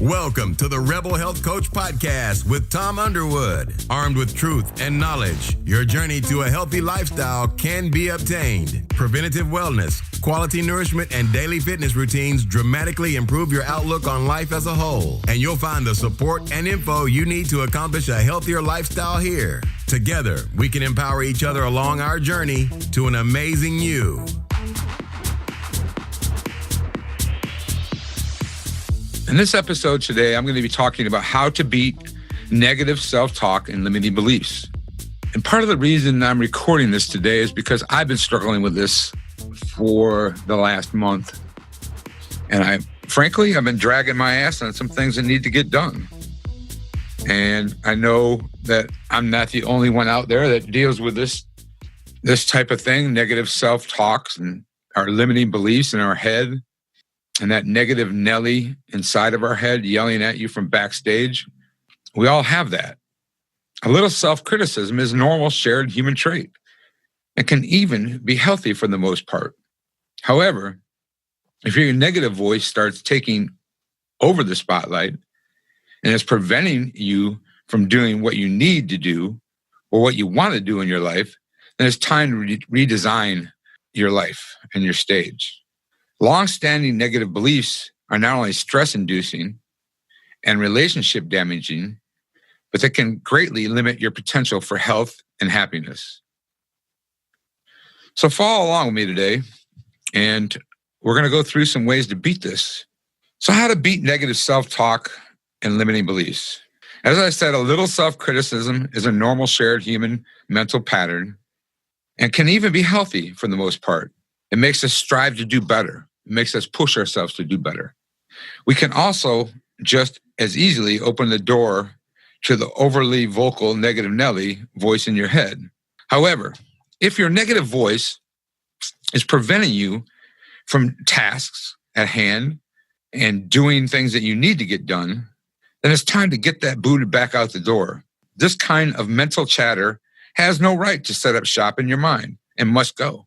Welcome to the Rebel Health Coach Podcast with Tom Underwood. Armed with truth and knowledge, your journey to a healthy lifestyle can be obtained. Preventative wellness, quality nourishment, and daily fitness routines dramatically improve your outlook on life as a whole. And you'll find the support and info you need to accomplish a healthier lifestyle here. Together, we can empower each other along our journey to an amazing you. In this episode today, I'm going to be talking about how to beat negative self-talk and limiting beliefs. And part of the reason I'm recording this today is because I've been struggling with this for the last month. And I've been dragging my ass on some things that need to get done. And I know that I'm not the only one out there that deals with this type of thing, negative self-talks and our limiting beliefs in our head. And that negative nelly inside of our head yelling at you from backstage. We all have that. A little self-criticism is a normal shared human trait and can even be healthy for the most part. However, if your negative voice starts taking over the spotlight and is preventing you from doing what you need to do or what you want to do in your life, then it's time to redesign your life and your stage. Long-standing negative beliefs are not only stress-inducing and relationship damaging, but they can greatly limit your potential for health and happiness. So follow along with me today, and we're going to go through some ways to beat this. So how to beat negative self-talk and limiting beliefs. As I said, a little self-criticism is a normal shared human mental pattern and can even be healthy for the most part. It makes us strive to do better. It makes us push ourselves to do better. We can also just as easily open the door to the overly vocal negative nelly voice in your head. However, if your negative voice is preventing you from tasks at hand and doing things that you need to get done, then it's time to get that booted back out the door. This kind of mental chatter has no right to set up shop in your mind and must go.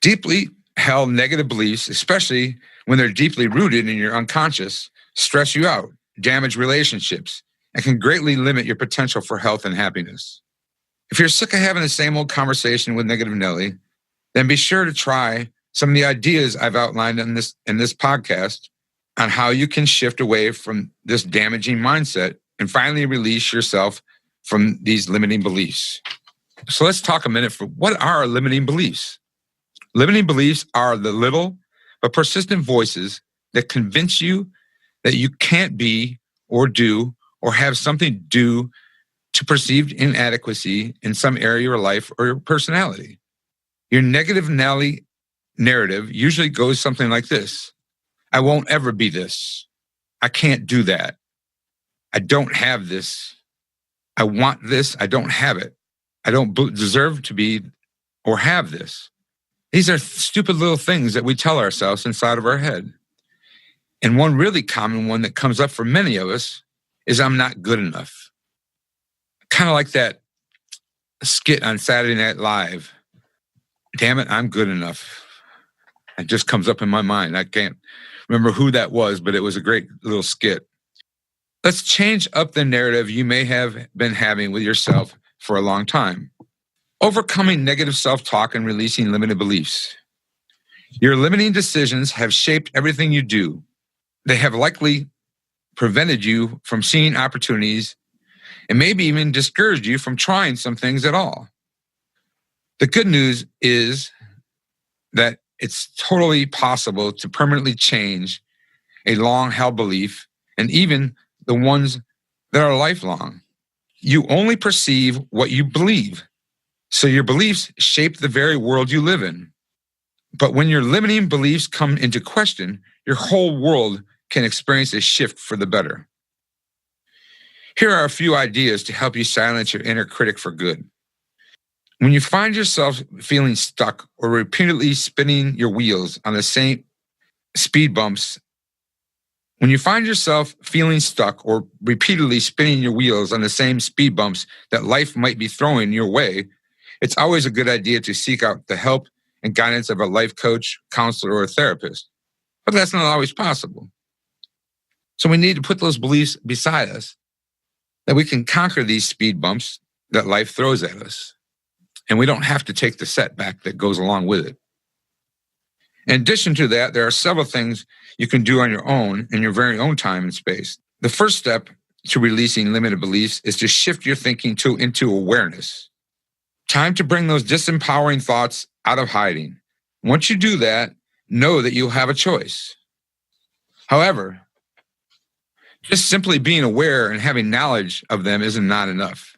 Deeply held negative beliefs, especially when they're deeply rooted in your unconscious, stress you out, damage relationships, and can greatly limit your potential for health and happiness. If you're sick of having the same old conversation with negative Nelly, then be sure to try some of the ideas I've outlined in this podcast on how you can shift away from this damaging mindset and finally release yourself from these limiting beliefs. So let's talk a minute for what are limiting beliefs? Limiting beliefs are the little but persistent voices that convince you that you can't be or do or have something due to perceived inadequacy in some area of your life or your personality. Your negative Nelly narrative usually goes something like this. I won't ever be this. I can't do that. I don't have this. I want this. I don't have it. I don't deserve to be or have this. These are stupid little things that we tell ourselves inside of our head. And one really common one that comes up for many of us is I'm not good enough. Kind of like that skit on Saturday Night Live. Damn it, I'm good enough. It just comes up in my mind. I can't remember who that was, but it was a great little skit. Let's change up the narrative you may have been having with yourself for a long time. Overcoming negative self-talk and releasing limited beliefs. Your limiting decisions have shaped everything you do. They have likely prevented you from seeing opportunities and maybe even discouraged you from trying some things at all. The good news is that it's totally possible to permanently change a long-held belief and even the ones that are lifelong. You only perceive what you believe. So your beliefs shape the very world you live in. But when your limiting beliefs come into question, your whole world can experience a shift for the better. Here are a few ideas to help you silence your inner critic for good. When you find yourself feeling stuck or repeatedly spinning your wheels on the same speed bumps, that life might be throwing your way, it's always a good idea to seek out the help and guidance of a life coach, counselor, or a therapist. But that's not always possible. So we need to put those beliefs beside us that we can conquer these speed bumps that life throws at us. And we don't have to take the setback that goes along with it. In addition to that, there are several things you can do on your own in your very own time and space. The first step to releasing limited beliefs is to shift your thinking into awareness. Time to bring those disempowering thoughts out of hiding. Once you do that, know that you'll have a choice. However, just simply being aware and having knowledge of them isn't not enough.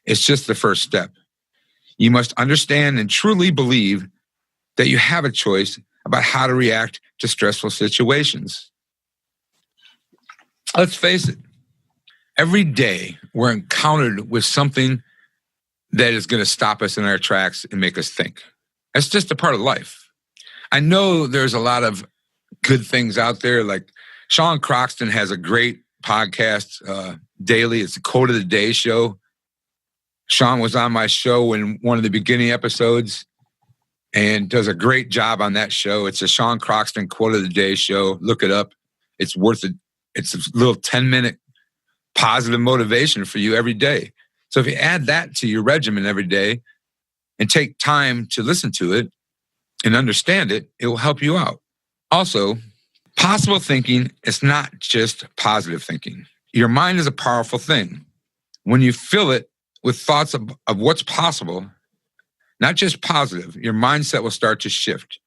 It's just the first step. You must understand and truly believe that you have a choice about how to react to stressful situations. Let's face it, every day we're encountered with something that is going to stop us in our tracks and make us think. That's just a part of life. I know there's a lot of good things out there, like Sean Croxton has a great podcast daily. It's the Quote of the Day show. Sean was on my show in one of the beginning episodes and does a great job on that show. It's a Sean Croxton Quote of the Day show. Look it up. It's worth it. It's a little 10-minute positive motivation for you every day. So if you add that to your regimen every day and take time to listen to it and understand it, it will help you out. Also, possible thinking is not just positive thinking. Your mind is a powerful thing. When you fill it with thoughts of what's possible, not just positive, your mindset will start to shift.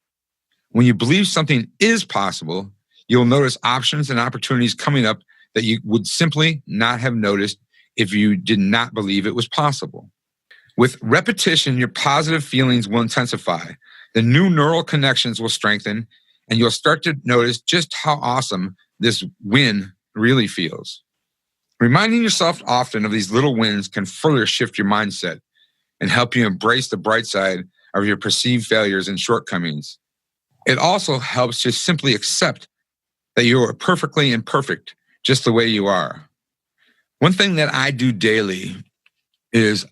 When you believe something is possible, you'll notice options and opportunities coming up that you would simply not have noticed if you did not believe it was possible. With repetition, your positive feelings will intensify. The new neural connections will strengthen, and you'll start to notice just how awesome this win really feels. Reminding yourself often of these little wins can further shift your mindset and help you embrace the bright side of your perceived failures and shortcomings. It also helps to simply accept that you are perfectly imperfect just the way you are. One thing that I do daily is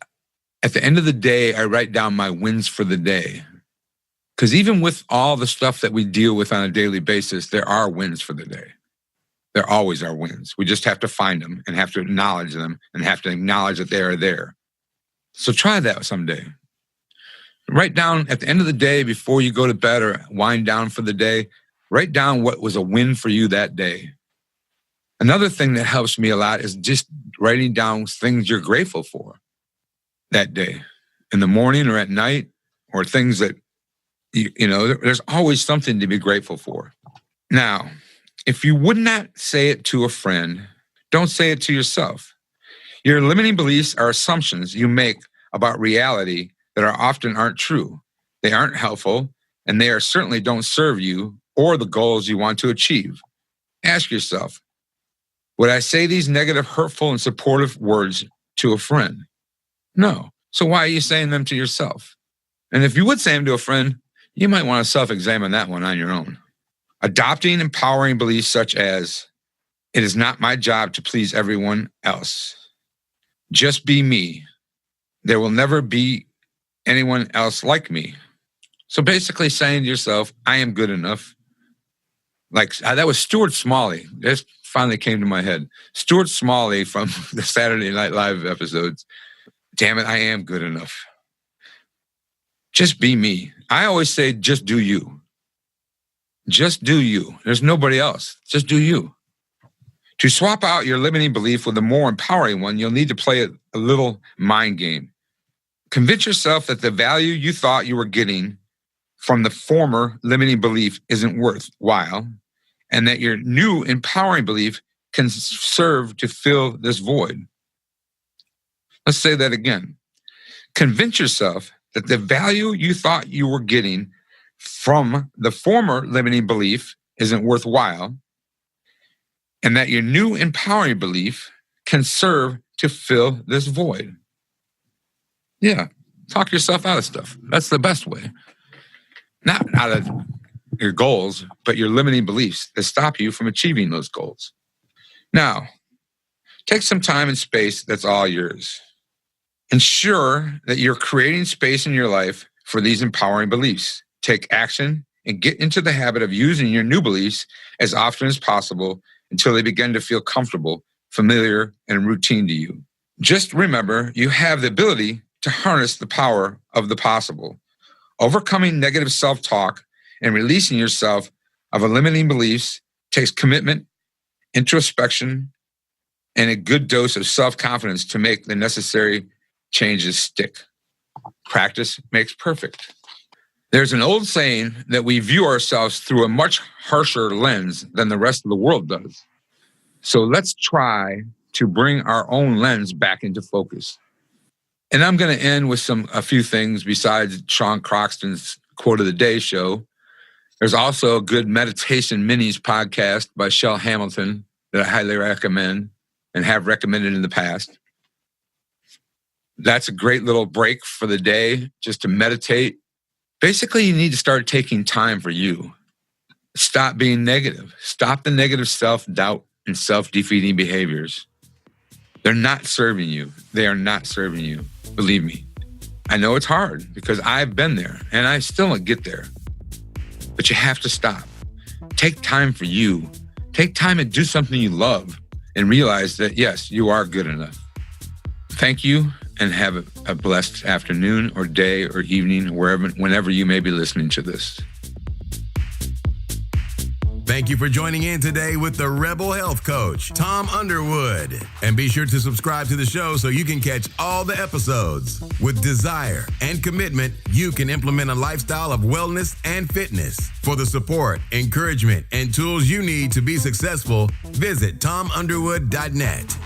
at the end of the day, I write down my wins for the day. Because even with all the stuff that we deal with on a daily basis, there are wins for the day. There always are wins. We just have to find them and have to acknowledge them and have to acknowledge that they are there. So try that someday. Write down at the end of the day, before you go to bed or wind down for the day, write down what was a win for you that day. Another thing that helps me a lot is just writing down things you're grateful for that day, in the morning or at night, or things that, there's always something to be grateful for. Now, if you would not say it to a friend, don't say it to yourself. Your limiting beliefs are assumptions you make about reality that often aren't true. They aren't helpful, and they certainly don't serve you or the goals you want to achieve. Ask yourself, would I say these negative, hurtful, and supportive words to a friend? No. So why are you saying them to yourself? And if you would say them to a friend, you might want to self-examine that one on your own. Adopting empowering beliefs such as, it is not my job to please everyone else. Just be me. There will never be anyone else like me. So basically saying to yourself, I am good enough. Like that was Stuart Smalley. This finally came to my head. Stuart Smalley from the Saturday Night Live episodes. Damn it, I am good enough. Just be me. I always say, just do you. Just do you. There's nobody else. Just do you. To swap out your limiting belief with a more empowering one, you'll need to play a little mind game. Convince yourself that the value you thought you were getting from the former limiting belief isn't worthwhile, and that your new empowering belief can serve to fill this void. Let's say that again. Convince yourself that the value you thought you were getting from the former limiting belief isn't worthwhile, and that your new empowering belief can serve to fill this void. Yeah, talk yourself out of stuff. That's the best way. Not out of your goals, but your limiting beliefs that stop you from achieving those goals. Now, take some time and space that's all yours. Ensure that you're creating space in your life for these empowering beliefs. Take action and get into the habit of using your new beliefs as often as possible until they begin to feel comfortable, familiar, and routine to you. Just remember, you have the ability to harness the power of the possible. Overcoming negative self-talk and releasing yourself of limiting beliefs takes commitment, introspection, and a good dose of self-confidence to make the necessary changes stick. Practice makes perfect. There's an old saying that we view ourselves through a much harsher lens than the rest of the world does. So let's try to bring our own lens back into focus. And I'm going to end with a few things besides Sean Croxton's Quote of the Day show. There's also a good meditation minis podcast by Shel Hamilton that I highly recommend and have recommended in the past. That's a great little break for the day, just to meditate. Basically, you need to start taking time for you. Stop being negative. Stop the negative self-doubt and self-defeating behaviors. They're not serving you. They are not serving you. Believe me. I know it's hard because I've been there and I still don't get there. But you have to stop. Take time for you. Take time and do something you love and realize that, yes, you are good enough. Thank you and have a blessed afternoon or day or evening, whenever you may be listening to this. Thank you for joining in today with the Rebel Health Coach, Tom Underwood. And be sure to subscribe to the show so you can catch all the episodes. With desire and commitment, you can implement a lifestyle of wellness and fitness. For the support, encouragement, and tools you need to be successful, visit tomunderwood.net.